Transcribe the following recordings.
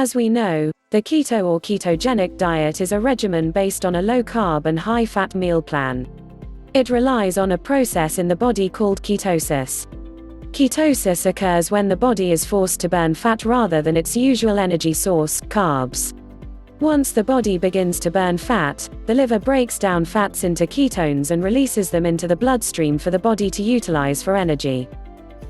As we know, the keto or ketogenic diet is a regimen based on a low-carb and high-fat meal plan. It relies on a process in the body called ketosis. Ketosis occurs when the body is forced to burn fat rather than its usual energy source, carbs. Once the body begins to burn fat, the liver breaks down fats into ketones and releases them into the bloodstream for the body to utilize for energy.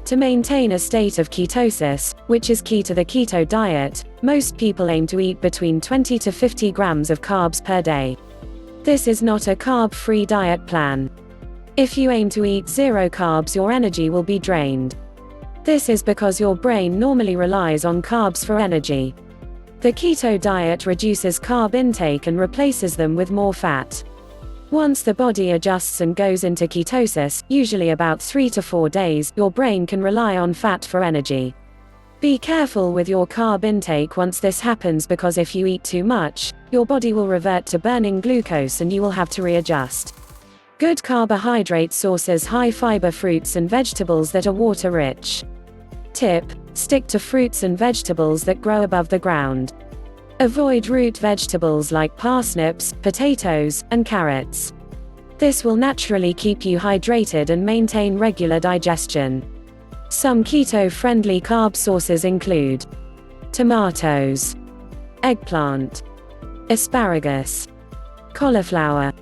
To maintain a state of ketosis, which is key to the keto diet, most people aim to eat between 20 to 50 grams of carbs per day. This is not a carb-free diet plan. If you aim to eat zero carbs, your energy will be drained. This is because your brain normally relies on carbs for energy. The keto diet reduces carb intake and replaces them with more fat. Once the body adjusts and goes into ketosis, usually about 3 to 4 days, your brain can rely on fat for energy. Be careful with your carb intake once this happens, because if you eat too much, your body will revert to burning glucose and you will have to readjust. Good carbohydrate sources: high fiber fruits and vegetables that are water rich. Tip: stick to fruits and vegetables that grow above the ground. Avoid root vegetables like parsnips, potatoes, and carrots. This will naturally keep you hydrated and maintain regular digestion. Some keto-friendly carb sources include tomatoes, eggplant, asparagus, cauliflower,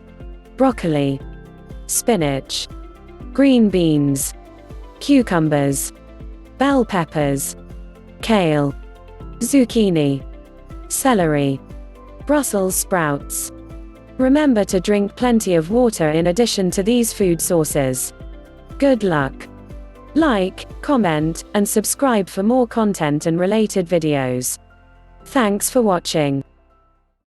broccoli, spinach, green beans, cucumbers, bell peppers, kale, zucchini, celery, Brussels sprouts. Remember to drink plenty of water in addition to these food sources. Good luck! Like, comment, and subscribe for more content and related videos. Thanks for watching.